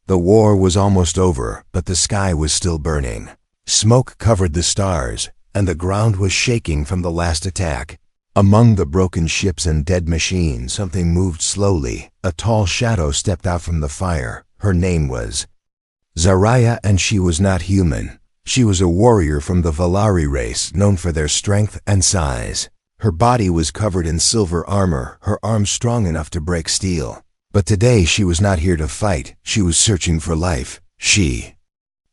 The war was almost over, but the sky was still burning. Smoke covered the stars, and the ground was shaking from the last attack. Among the broken ships and dead machines, something moved slowly. A tall shadow stepped out from the fire. Her name was Zaraya, and she was not human. She was a warrior from the Valari race, known for their strength and size. Her body was covered in silver armor, her arms strong enough to break steel. But today she was not here to fight. She was searching for life. She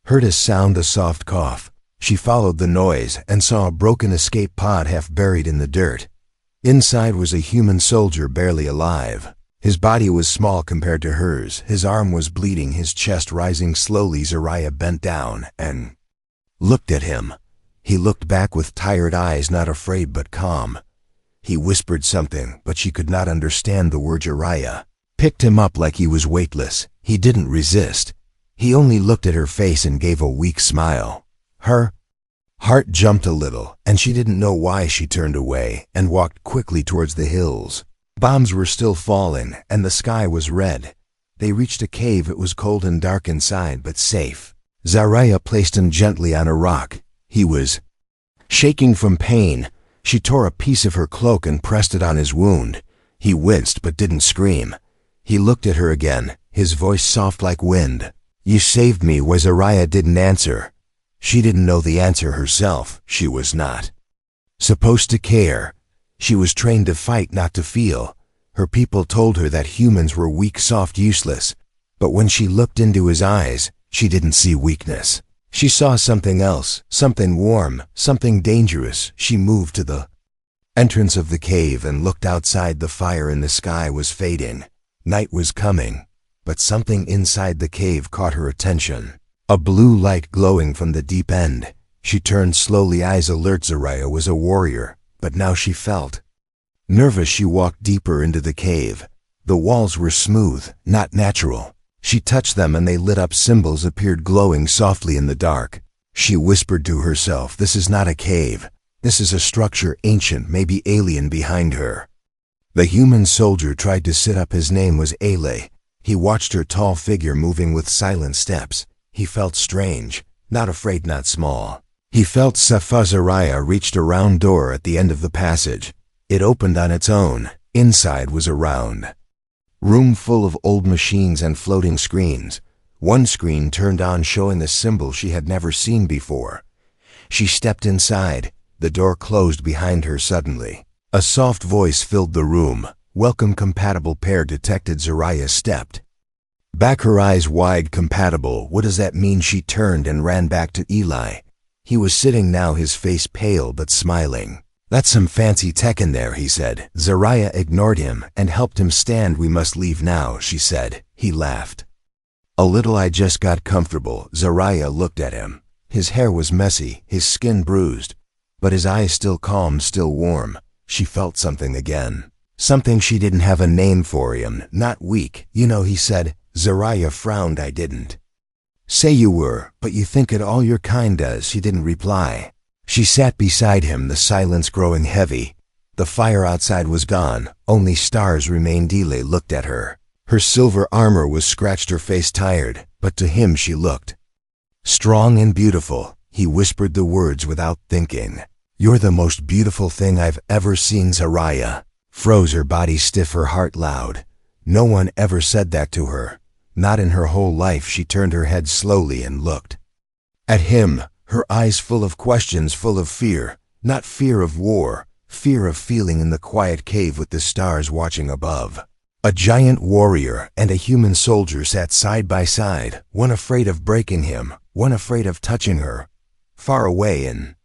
heard a sound, a soft cough. She followed the noise and saw a broken escape pod half buried in the dirt. Inside was a human soldier barely alive. His body was small compared to hers. His arm was bleeding, his chest rising slowly. Zaraya bent down and looked at him. He looked back with tired eyes, not afraid but calm. He whispered something, but she could not understand the word. Zaraya picked him up like he was weightless. He didn't resist. He only looked at her face and gave a weak smile. Her heart jumped a little, and she didn't know why. She turned away and walked quickly towards the hills. Bombs were still falling, and the sky was red. They reached a cave. It was cold and dark inside, but safe. Zaraya placed him gently on a rock. He was shaking from pain. She tore a piece of her cloak and pressed it on his wound. He winced but didn't scream. He looked at her again, his voice soft like wind. "You saved me." Zaraya didn't answer. She didn't know the answer herself. She was not supposed to care. She was trained to fight, not to feel. Her people told her that humans were weak, soft, useless. But when she looked into his eyes, she didn't see weakness. She saw something else, something warm, something dangerous. She moved to the entrance of the cave and looked outside. The fire in the sky was fading. Night was coming, but something inside the cave caught her attention. A blue light glowing from the deep end. She turned slowly, eyes alert. Zaraya was a warrior, but now she felt nervous. She walked deeper into the cave. The walls were smooth, not natural. She touched them and they lit up. Symbols appeared glowing softly in the dark. She whispered to herself, "This is not a cave. This is a structure, ancient, maybe alien." Behind her, the human soldier tried to sit up. His name was Ale. He watched her tall figure moving with silent steps. He felt strange, not afraid, not small. He felt safe. Zaraya reached a round door at the end of the passage. It opened on its own. Inside was a round room full of old machines and floating screens. One screen turned on, showing a symbol she had never seen before. She stepped inside. The door closed behind her suddenly. A soft voice filled the room. "Welcome, compatible pair detected." Zaraya stepped back, her eyes wide. Compatible? What does that mean? She turned and ran back to Eli. He was sitting now, his face pale but smiling. "That's some fancy tech in there," he said. Zaraya ignored him and helped him stand. "We must leave now," she said. He laughed a little. "I just got comfortable." Zaraya looked at him. His hair was messy, his skin bruised, but his eyes still calm, still warm. She felt something again. Something she didn't have a name for. Him, not weak. "You know," he said. Zaraya frowned. "I didn't say you were, but you think it. All your kind does." She didn't reply. She sat beside him, the silence growing heavy. The fire outside was gone. Only stars remained. Eli looked at her. Her silver armor was scratched, her face tired, but to him she looked strong and beautiful. He whispered the words without thinking. "You're the most beautiful thing I've ever seen." Zaraya froze, her body stiff, her heart loud. No one ever said that to her. Not in her whole life. She turned her head slowly and looked at him, her eyes full of questions, full of fear. Not fear of war, fear of feeling in the quiet cave with the stars watching above. A giant warrior and a human soldier sat side by side, one afraid of breaking him, one afraid of touching her. Far away in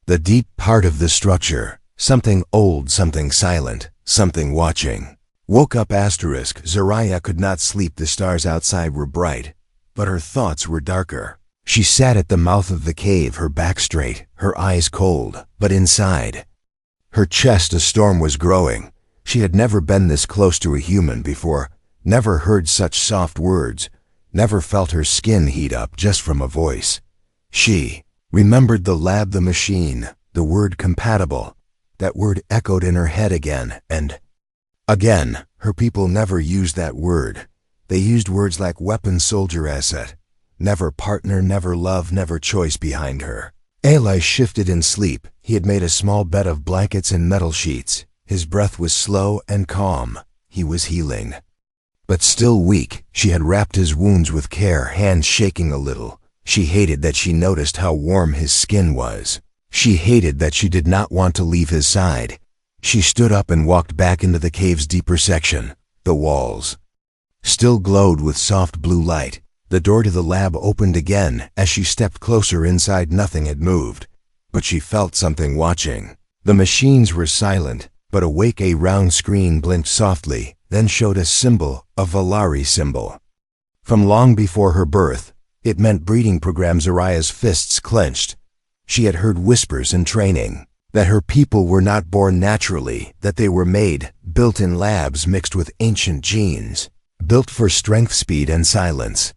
the deep part of the structure, something old, something silent, something watching. Woke up. Zaraya could not sleep. The stars outside were bright, but her thoughts were darker. She sat at the mouth of the cave, her back straight, her eyes cold, but inside her chest a storm was growing. She had never been this close to a human before, never heard such soft words, never felt her skin heat up just from a voice. She remembered the lab, the machine, the word compatible. That word echoed in her head again and again. Her people never used that word. They used words like weapon, soldier, asset. Never partner, never love, never choice behind her. Eli shifted in sleep. He had made a small bed of blankets and metal sheets. His breath was slow and calm. He was healing. But still weak, she had wrapped his wounds with care, hands shaking a little. She hated that she noticed how warm his skin was. She hated that she did not want to leave his side. She stood up and walked back into the cave's deeper section. The walls still glowed with soft blue light. The door to the lab opened again. As she stepped closer inside, nothing had moved. But she felt something watching. The machines were silent, but awake. A round screen blinked softly, then showed a symbol, a Valari symbol. From long before her birth, it meant breeding program. Zariah's fists clenched. She had heard whispers in training that her people were not born naturally, that they were made, built in labs mixed with ancient genes, built for strength, speed, and silence.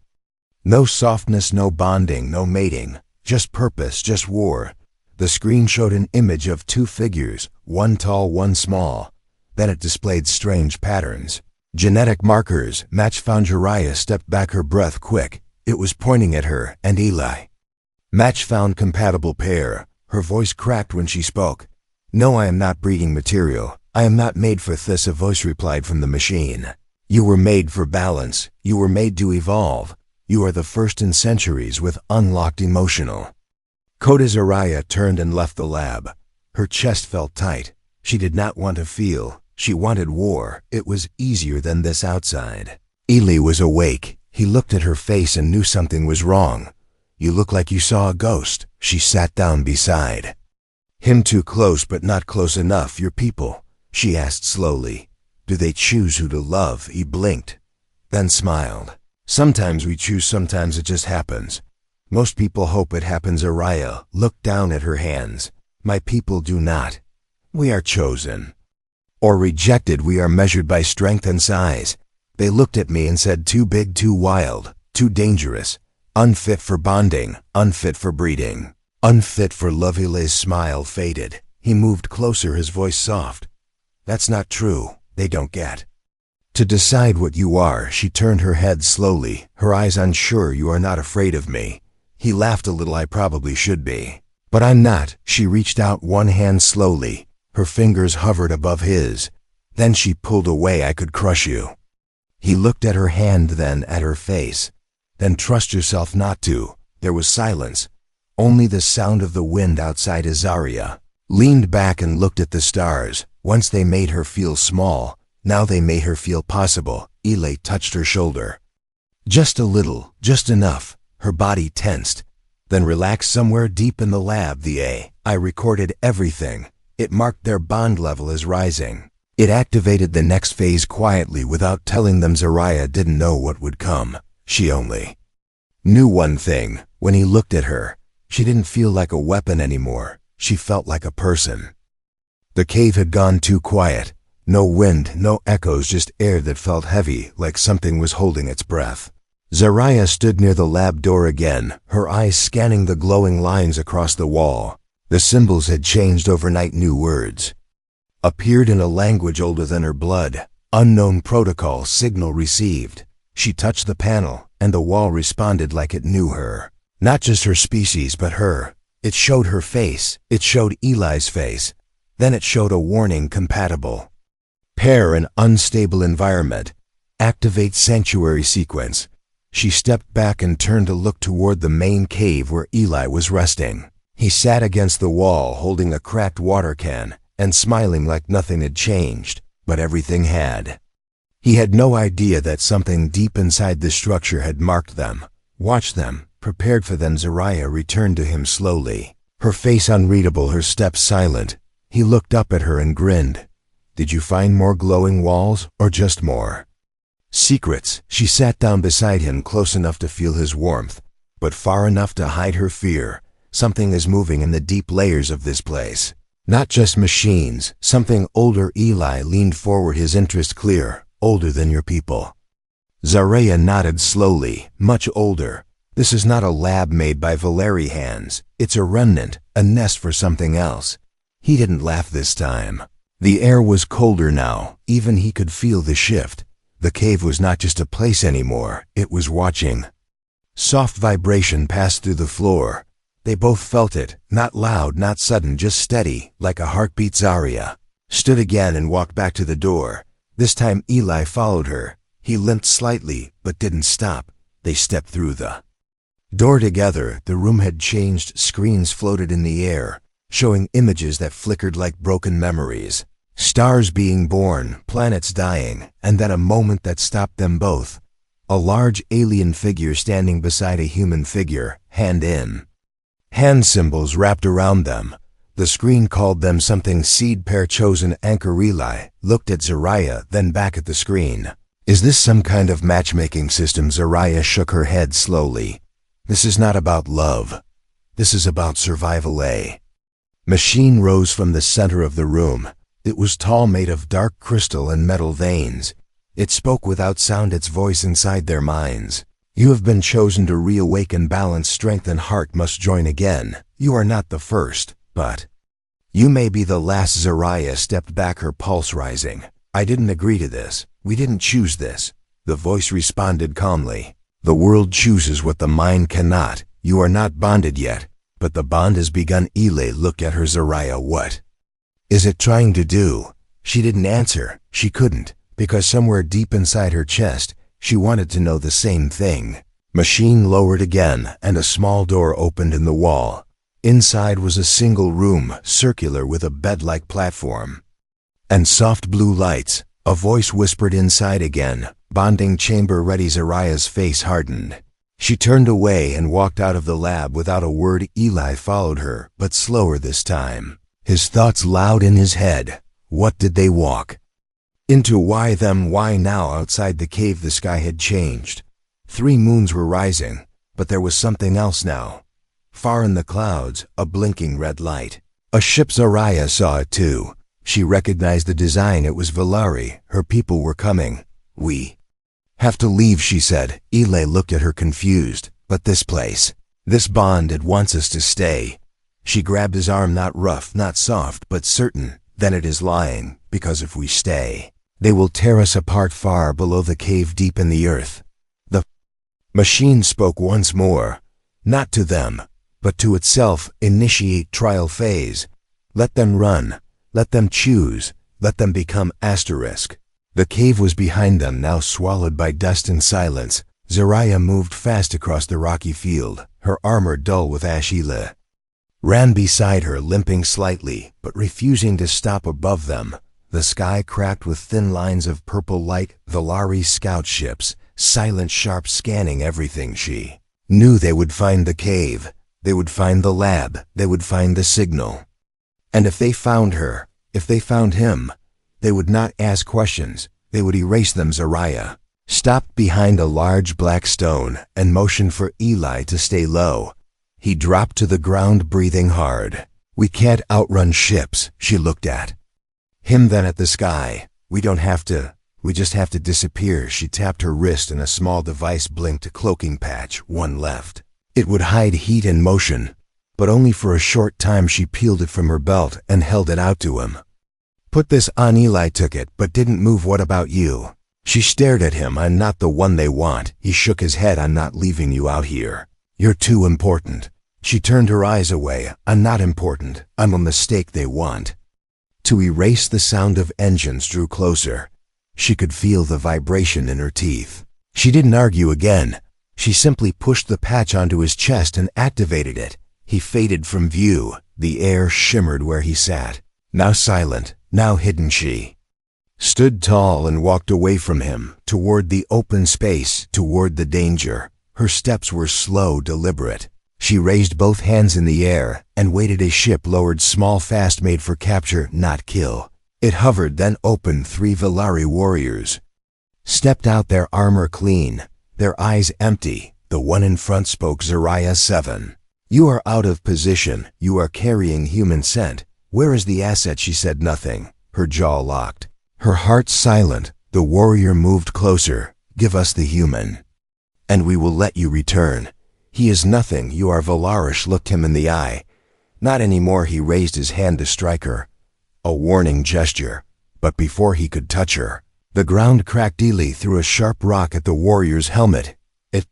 No softness, no bonding, no mating, just purpose, just war. The screen showed an image of two figures, one tall, one small. Then it displayed strange patterns. Genetic markers. Match found. Zariah stepped back, her breath quick. It was pointing at her and Eli. Match found. Compatible pair. Her voice cracked when she spoke. No, I am not breeding material. I am not made for this, a voice replied from the machine. You were made for balance. You were made to evolve. You are the first in centuries with unlocked emotional. Coda. Zariah turned and left the lab. Her chest felt tight. She did not want to feel. She wanted war. It was easier than this outside. Eli was awake. He looked at her face and knew something was wrong. You look like you saw a ghost. She sat down beside him. Too close but not close enough. Your people, she asked slowly. Do they choose who to love? He blinked, then smiled. Sometimes we choose, sometimes it just happens. Most people hope it happens. Zariah looked down at her hands. My people do not. We are chosen or rejected. We are measured by strength and size. They looked at me and said, too big, too wild, too dangerous, unfit for bonding, unfit for breeding, unfit for love. Eli's smile faded. He moved closer, his voice soft. That's not true. They don't get to decide what you are. She turned her head slowly, her eyes unsure. You are not afraid of me. He laughed a little. I probably should be, but I'm not. She reached out one hand slowly. Her fingers hovered above his. Then she pulled away. I could crush you. He looked at her hand, then at her face. Then trust yourself not to. There was silence. Only the sound of the wind outside. Zariah leaned back and looked at the stars. Once they made her feel small. Now they made her feel possible. Eli touched her shoulder. Just a little, just enough. Her body tensed, then relaxed. Somewhere deep in the lab, the AI recorded everything. It marked their bond level as rising. It activated the next phase quietly without telling them. Zariah didn't know what would come. She only knew one thing. When he looked at her, she didn't feel like a weapon anymore. She felt like a person. The cave had gone too quiet. No wind, no echoes, just air that felt heavy, like something was holding its breath. Zariah stood near the lab door again, her eyes scanning the glowing lines across the wall. The symbols had changed overnight. New words appeared in a language older than her blood. Unknown protocol. Signal received. She touched the panel, and the wall responded like it knew her. Not just her species, but her. It showed her face. It showed Eli's face. Then it showed a warning: compatible pair in unstable environment. Activate sanctuary sequence. She stepped back and turned to look toward the main cave where Eli was resting. He sat against the wall holding a cracked water can and smiling like nothing had changed, but everything had. He had no idea that something deep inside the structure had marked them, watched them, prepared for them. Zariah returned to him slowly, her face unreadable, her steps silent. He looked up at her and grinned. Did you find more glowing walls, or just more secrets? She sat down beside him, close enough to feel his warmth, but far enough to hide her fear. Something is moving in the deep layers of this place. Not just machines, something older. Eli leaned forward, his interest clear. Older than your people. Zariah nodded slowly. Much older. This is not a lab made by Valari hands. It's a remnant, a nest for something else. He didn't laugh this time. The air was colder now. Even he could feel the shift. The cave was not just a place anymore, it was watching. Soft vibration passed through the floor. They both felt it, not loud, not sudden, just steady, like a heartbeat. Zarya stood again and walked back to the door. This time Eli followed her. He limped slightly, but didn't stop. They stepped through the door together. The room had changed. Screens floated in the air, showing images that flickered like broken memories. Stars being born, planets dying, and then a moment that stopped them both. A large alien figure standing beside a human figure, hand in hand, symbols wrapped around them. The screen called them something. Seed pair chosen. Anchor Eli looked at Zarya, then back at the screen. Is this some kind of matchmaking system? Zarya shook her head slowly. This is not about love. This is about survival. A machine rose from the center of the room. It was tall, made of dark crystal and metal veins. It spoke without sound, its voice inside their minds. You have been chosen to reawaken balance. Strength and heart must join again. You are not the first, but you may be the last. Zarya stepped back, her pulse rising. I didn't agree to this. We didn't choose this. The voice responded calmly. The world chooses what the mind cannot. You are not bonded yet, but the bond has begun. Eli looked at her. Zarya, what is it trying to do? She didn't answer. She couldn't, because somewhere deep inside her chest, she wanted to know the same thing. Machine lowered again, and a small door opened in the wall. Inside was a single room, circular, with a bed-like platform and soft blue lights. A voice whispered inside again, bonding chamber ready. Zarya's face hardened. She turned away and walked out of the lab without a word. Eli followed her, but slower this time. His thoughts loud in his head. What did they walk into? Why them? Why now? Outside the cave the sky had changed. 3 moons were rising, but there was something else now. Far in the clouds, a blinking red light. A ship. Zarya saw it too. She recognized the design. It was Valari. Her people were coming. We have to leave, she said. Eli looked at her confused. But this place, this bond, it wants us to stay. She grabbed his arm, not rough, not soft, but certain. Then it is lying, because if we stay, they will tear us apart far below the cave, deep in the earth. The machine spoke once more, not to them, but to itself. Initiate trial phase. Let them run. Let them choose. Let them become asterisk. The cave was behind them, now swallowed by dust and silence. Zarya moved fast across the rocky field, her armor dull with ash. Eli ran beside her, limping slightly, but refusing to stop. Above them, the sky cracked with thin lines of purple light. Valari scout ships, silent, sharp, scanning everything. She knew they would find the cave. They would find the lab. They would find the signal. And if they found her, if they found him, they would not ask questions. They would erase them. Zarya stopped behind a large black stone and motioned for Eli to stay low. He dropped to the ground, breathing hard. We can't outrun ships. She looked at him, then at the sky. We don't have to. We just have to disappear. She tapped her wrist and a small device blinked, a cloaking patch, one left. It would hide heat and motion, but only for a short time. She peeled it from her belt and held it out to him. Put this on. Eli took it, but didn't move. What about you? She stared at him. I'm not the one they want. He shook his head. I'm not leaving you out here. You're too important. She turned her eyes away. I'm not important. I'm a mistake they want to erase. The sound of engines drew closer. She could feel the vibration in her teeth. She didn't argue again. She simply pushed the patch onto his chest and activated it. He faded from view. The air shimmered where he sat. Now silent, now hidden. She stood tall and walked away from him, toward the open space, toward the danger. Her steps were slow, deliberate. She raised both hands in the air and waited. A ship lowered, small, fast, made for capture, not kill. It hovered, then opened. 3 Valari warriors stepped out, their armor clean, their eyes empty. The one in front spoke. Zarya 7. You are out of position. You are carrying human scent. Where is the asset? She said nothing, her jaw locked, her heart silent. The warrior moved closer. Give us the human, and we will let you return. He is nothing. You are Valarish. Looked him in the eye. Not anymore. He raised his hand to strike her. A warning gesture. But before he could touch her, The ground cracked. Eli threw a sharp rock at the warrior's helmet. It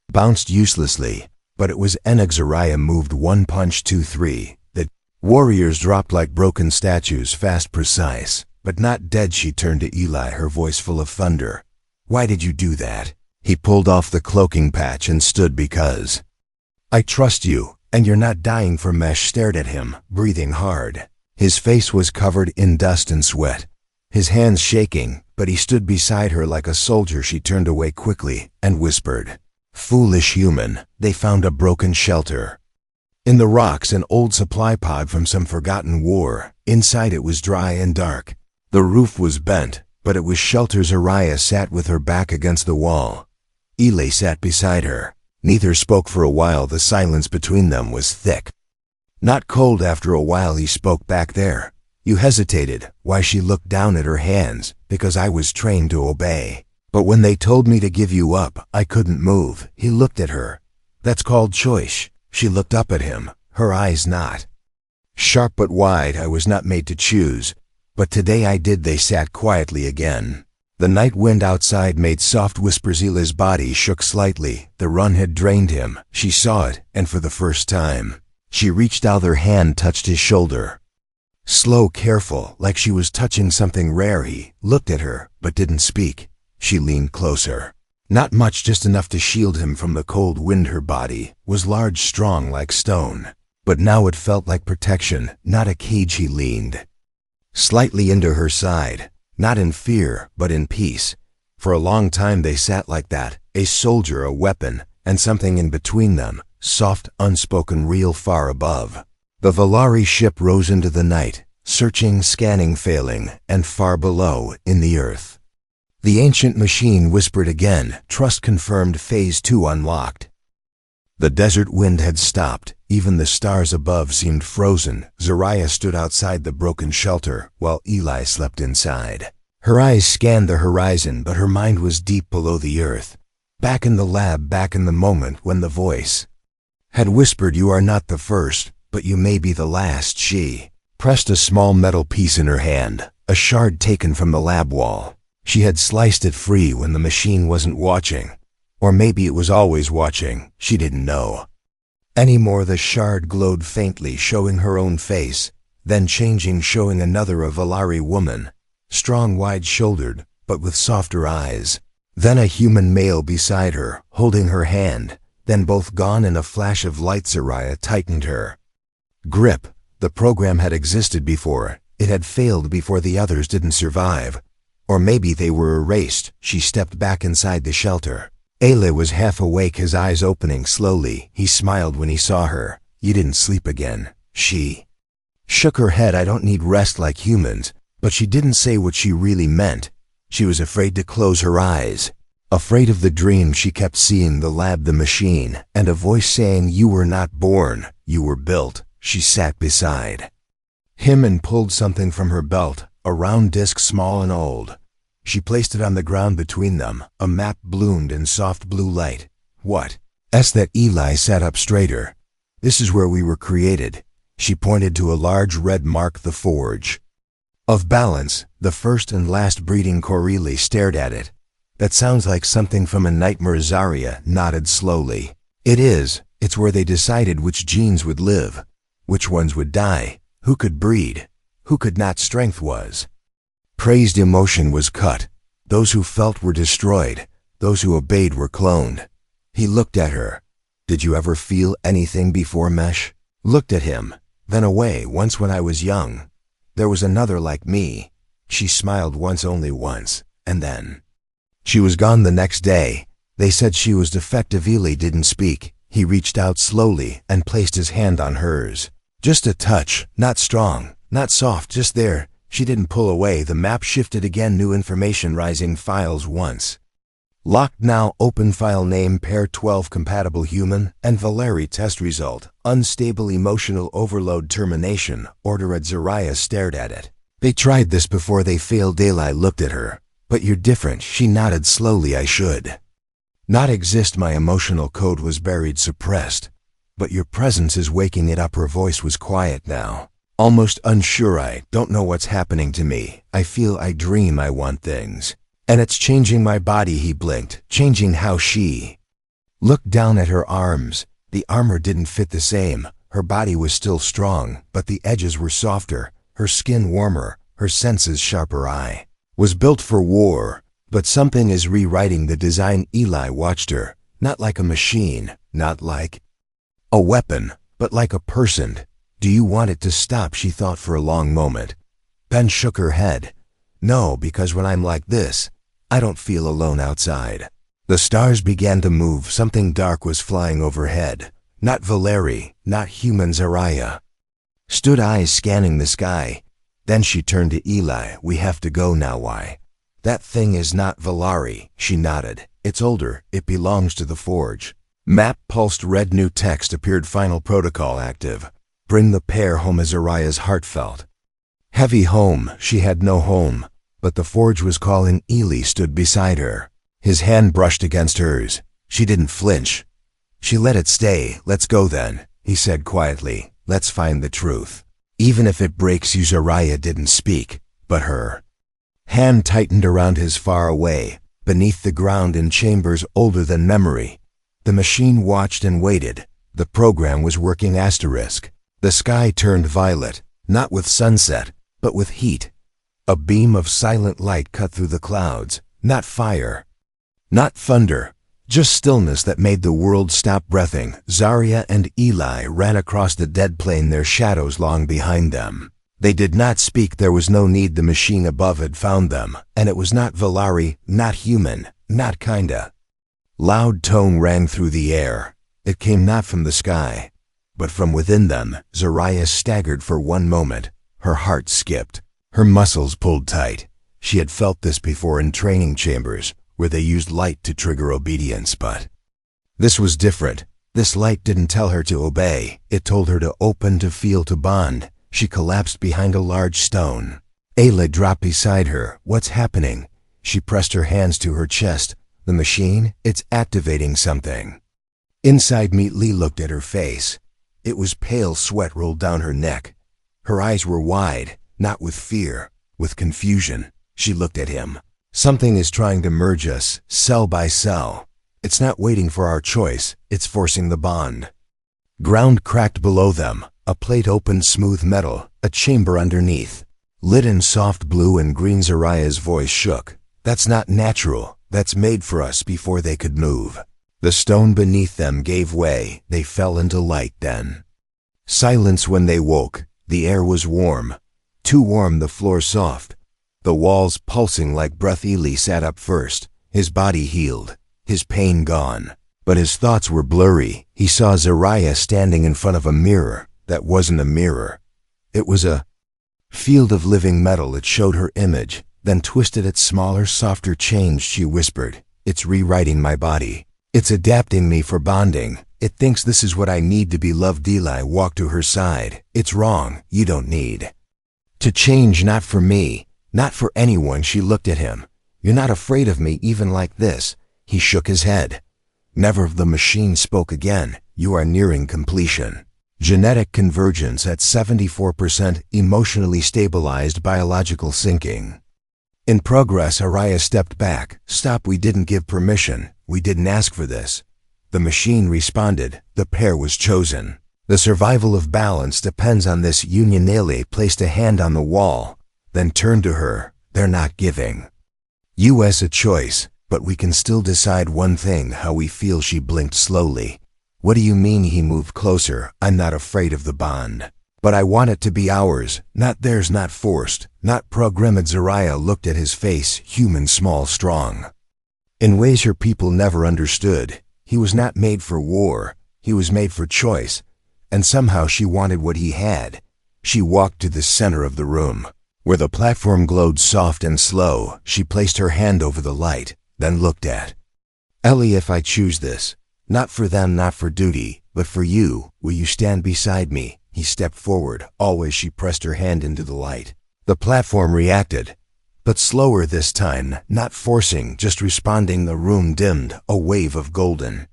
bounced uselessly, but it was Zariah moved 1 punch 2-3. The warriors dropped like broken statues, fast, precise, but not dead. She turned to Eli, her voice full of thunder. Why did you do that? He pulled off the cloaking patch and stood. Because I trust you, and you're not dying. For Mesh stared at him, breathing hard. His face was covered in dust and sweat, his hands shaking, but he stood beside her like a soldier. She turned away quickly and whispered, "Foolish human, they found a broken shelter. In the rocks, an old supply pod from some forgotten war. Inside it was dry and dark. The roof was bent, but it was shelter." Zariah sat with her back against the wall. Eli sat beside her. Neither spoke for a while. The silence between them was thick, not cold. After a while he spoke back. "There. You hesitated." Why? She looked down at her hands. "Because I was trained to obey. But when they told me to give you up, I couldn't move." He looked at her. "That's called choice." She looked up at him, her eyes not sharp but wide. "I was not made to choose, but today I did." They sat quietly again. The night wind outside made soft whispers. Eli's body shook slightly. The run had drained him. She saw it, and for the first time, she reached out. Her hand touched his shoulder. Slow, careful, like she was touching something rare. He looked at her, but didn't speak. She leaned closer. Not much, just enough to shield him from the cold wind. Her body was large, strong like stone, but now it felt like protection, not a cage. He leaned slightly into her side, not in fear, but in peace. For a long time they sat like that, a soldier, a weapon, and something in between them, soft, unspoken, real. Far above, the Valari ship rose into the night, searching, scanning, failing, and far below, in the earth, the ancient machine whispered again. "Trust confirmed. Phase 2 unlocked." The desert wind had stopped. Even the stars above seemed frozen. Zariah stood outside the broken shelter, while Eli slept inside. Her eyes scanned the horizon, but her mind was deep below the earth. Back in the lab, back in the moment when the voice had whispered, "You are not the first, but you may be the last." She pressed a small metal piece in her hand, a shard taken from the lab wall. She had sliced it free when the machine wasn't watching. Or maybe it was always watching. She didn't know anymore. The shard glowed faintly, showing her own face, then changing, showing another, a Valari woman, strong, wide-shouldered, but with softer eyes. Then a human male beside her, holding her hand. Then both gone in a flash of light. Zariah tightened her grip. The program had existed before. It had failed before. The others didn't survive. Or maybe they were erased. She stepped back inside the shelter. Eli was half awake, his eyes opening slowly. He smiled when he saw her. "You didn't sleep again." She shook her head. "I don't need rest like humans." But she didn't say what she really meant. She was afraid to close her eyes. Afraid of the dream she kept seeing, the lab, the machine, and a voice saying, "You were not born, you were built." She sat beside him and pulled something from her belt, a round disc, small and old. She placed it on the ground between them. A map bloomed in soft blue light. "What?" That Eli sat up straighter. "This is where we were created." She pointed to a large red mark, the forge of balance, the first and last breeding core. Eli stared at it. "That sounds like something from a nightmare." Zariah nodded slowly. "It is. It's where they decided which genes would live, which ones would die, who could breed, who could not. Strength was praised, emotion was cut. Those who felt were destroyed, those who obeyed were cloned." He looked at her. "Did you ever feel anything before?" Mesh looked at him, then away. "Once, when I was young. There was another like me." She smiled once, only once, and then she was gone. The next day, they said she was defective. Eli didn't speak. He reached out slowly and placed his hand on hers. Just a touch, not strong, not soft, just there. She didn't pull away. The map shifted again, new information rising. Files once locked, now open. File name, pair 12, compatible human, and Valari. Test result, unstable, emotional overload, termination. Order at. Zariah stared at it. "They tried this before, they failed." Eli looked at her. "But you're different." She nodded slowly. "I should not exist. My emotional code was buried, suppressed. But your presence is waking it up." Her voice was quiet now, almost unsure. "I don't know what's happening to me. I feel, I dream, I want things. And it's changing my body, he blinked, changing how she looked down at her arms. The armor didn't fit the same. Her body was still strong, but the edges were softer, her skin warmer, her senses sharper. I was built for war, but something is rewriting the design. Eli watched her, not like a machine, not like a weapon, but like a person. Do you want it to stop? She thought for a long moment. Ben shook her head. No, because when I'm like this, I don't feel alone outside. The stars began to move. Something dark was flying overhead. Not Valeri, not human. Zariah stood, eyes scanning the sky. Then she turned to Eli. We have to go now. Why? That thing is not Valeri. She nodded. It's older. It belongs to the forge. Map pulsed. Red new text appeared. Final protocol active. Bring the pair home. Zariah's heart felt heavy. Home. She had no home. But the forge was calling. Eli stood beside her. His hand brushed against hers. She didn't flinch. She let it stay. Let's go then, he said quietly. Let's find the truth. Even if it breaks you. Zariah didn't speak, but her hand tightened around his. Far away, beneath the ground in chambers older than memory. The machine watched and waited. The program was working. Asterisk. The sky turned violet, not with sunset, but with heat. A beam of silent light cut through the clouds. Not fire, not thunder, just stillness that made the world stop breathing. Zariah and Eli ran across the dead plain, their shadows long behind them. They did not speak. There was no need. The machine above had found them, and it was not Valeri, not human, not kinda. Loud tone rang through the air. It came not from the sky, but from within them. Zariah staggered for one moment. Her heart skipped. Her muscles pulled tight. She had felt this before in training chambers, where they used light to trigger obedience, but this was different. This light didn't tell her to obey. It told her to open, to feel, to bond. She collapsed behind a large stone. Ayla dropped beside her. What's happening? She pressed her hands to her chest. The machine, it's activating something inside me. Lee looked at her face. It was pale. Sweat rolled down her neck. Her eyes were wide, not with fear, with confusion. She looked at him. Something is trying to merge us, cell by cell. It's not waiting for our choice, it's forcing the bond. Ground cracked below them. A plate opened. Smooth metal, a chamber underneath. Lit in soft blue and green. Zariah's voice shook. That's not natural. That's made for us before they could move. The stone beneath them gave way. They fell into light. Then silence. When they woke, the air was warm. Too warm. The floor soft. The walls pulsing like breath. Eli sat up first. His body healed, his pain gone. But his thoughts were blurry. He saw Zariah standing in front of a mirror that wasn't a mirror. It was a field of living metal. It showed her image, then twisted it smaller, softer, changed. She whispered, it's rewriting my body. It's adapting me for bonding. It thinks this is what I need to be loved. Eli walked to her side. It's wrong. You don't need to change. Not for me. Not for anyone. She looked at him. You're not afraid of me even like this. He shook his head. Never. The machine spoke again. You are nearing completion. Genetic convergence at 74%, emotionally stabilized, biological syncing in progress. Araya stepped back. Stop. We didn't give permission. We didn't ask for this. The machine responded. The pair was chosen. The survival of balance depends on this union. Nele placed a hand on the wall, then turned to her. They're not giving us a choice, but we can still decide one thing, how we feel. She blinked slowly. What do you mean? He moved closer. I'm not afraid of the bond, but I want it to be ours, not theirs, not forced, not programmed. Zariah looked at his face, human, small, strong, in ways her people never understood. He was not made for war. He was made for choice, and somehow she wanted what he had. She walked to the center of the room, where the platform glowed soft and slow. She placed her hand over the light, then looked at Ellie. If I choose this, not for them, not for duty, but for you, will you stand beside me? He stepped forward. Always. She pressed her hand into the light. The platform reacted, but slower this time, not forcing, just responding. The room dimmed. A wave of golden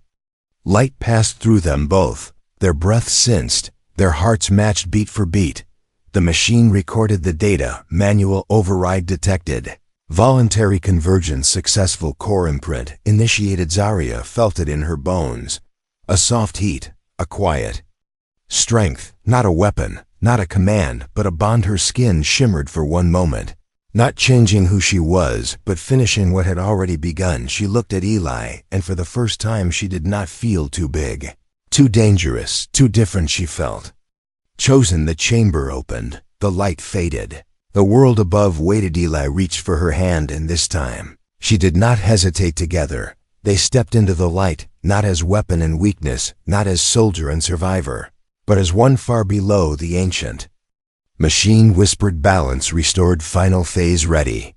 light passed through them both. Their breaths sensed. Their hearts matched beat for beat. The machine recorded the data. Manual override detected. Voluntary convergence, successful core imprint, initiated. Zarya felt it in her bones. A soft heat, a quiet strength, not a weapon, not a command, but a bond. Her skin shimmered for one moment, not changing who she was, but finishing what had already begun. She looked at Eli, and for the first time she did not feel too big, too dangerous, too different. She felt chosen. The chamber opened, the light faded. The world above waited. Eli reached for her hand, and this time she did not hesitate. Together they stepped into the light, not as weapon and weakness, not as soldier and survivor, but as one far below. The ancient machine whispered, balance restored, final phase ready.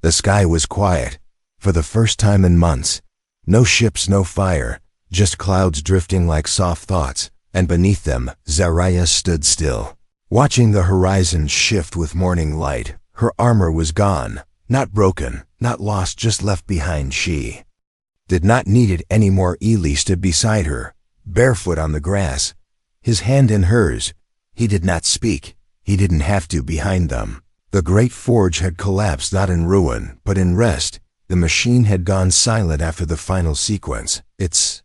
The sky was quiet, for the first time in months. No ships, no fire, just clouds drifting like soft thoughts, and beneath them, Zarya stood still, watching the horizon shift with morning light. Her armor was gone, not broken, not lost, just left behind. She did not need it anymore. Eli stood beside her, barefoot on the grass, his hand in hers. He did not speak. He didn't have to. Behind them, the great forge had collapsed, not in ruin, but in rest. The machine had gone silent after the final sequence. Its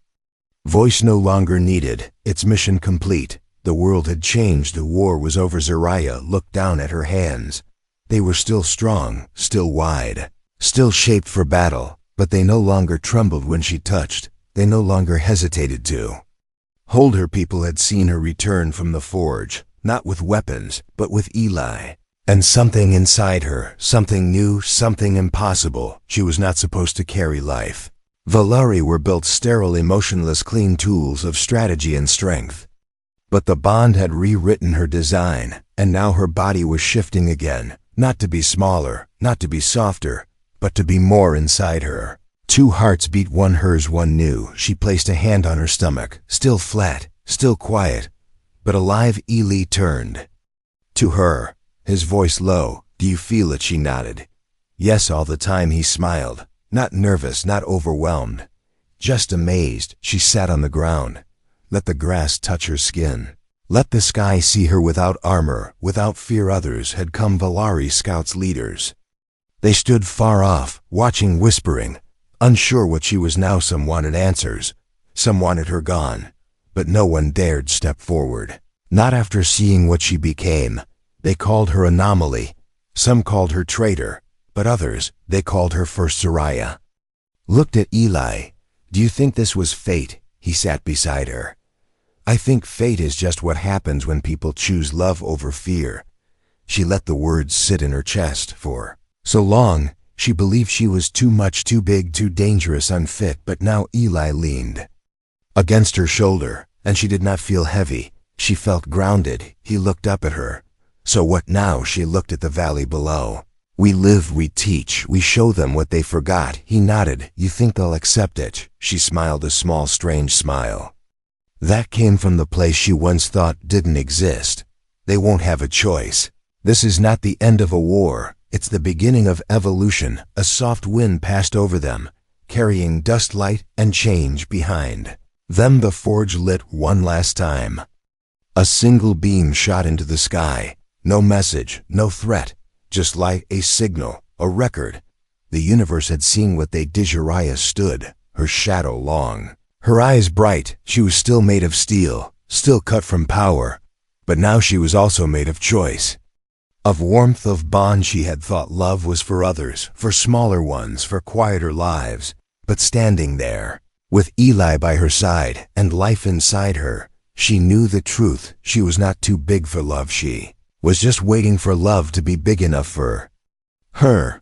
voice no longer needed, its mission complete. The world had changed. The war was over. Zarya looked down at her hands. They were still strong, still wide, still shaped for battle, but they no longer trembled when she touched. They no longer hesitated to hold her. People had seen her return from the forge, not with weapons, but with Eli. And something inside her, something new, something impossible. She was not supposed to carry life. Valari were built sterile, emotionless, clean tools of strategy and strength. But the bond had rewritten her design, and now her body was shifting again, not to be smaller, not to be softer, but to be more inside her. Two hearts beat, one hers, one new. She placed a hand on her stomach, still flat, still quiet, but alive. Eli turned to her, his voice low. Do you feel it? She nodded. Yes, all the time. He smiled, not nervous, not overwhelmed, just amazed. She sat on the ground. Let the grass touch her skin. Let the sky see her without armor, without fear. Others had come, Valari scouts, leaders. They stood far off, watching, whispering, unsure what she was now. Some wanted answers, some wanted her gone, but no one dared step forward. Not after seeing what she became. They called her anomaly. Some called her traitor, but others, they called her first. Zarya looked at Eli. Do you think this was fate? He sat beside her. I think fate is just what happens when people choose love over fear. She let the words sit in her chest. For so long, she believed she was too much, too big, too dangerous, unfit. But now Eli leaned against her shoulder, and she did not feel heavy. She felt grounded. He looked up at her. So what now? She looked at the valley below. We live, we teach, we show them what they forgot. He nodded. You think they'll accept it? She smiled, a small, strange smile that came from the place she once thought didn't exist. They won't have a choice. This is not the end of a war. It's the beginning of evolution. A soft wind passed over them, carrying dust, light, and change behind them. The forge lit one last time. A single beam shot into the sky. No message, no threat, just light, a signal, a record. The universe had seen what they did. Zarya stood, her shadow long, her eyes bright. She was still made of steel, still cut from power, but now she was also made of choice, of warmth, of bond. She had thought love was for others, for smaller ones, for quieter lives. But standing there, with Eli by her side and life inside her, she knew the truth. She was not too big for love. She was just waiting for love to be big enough for her.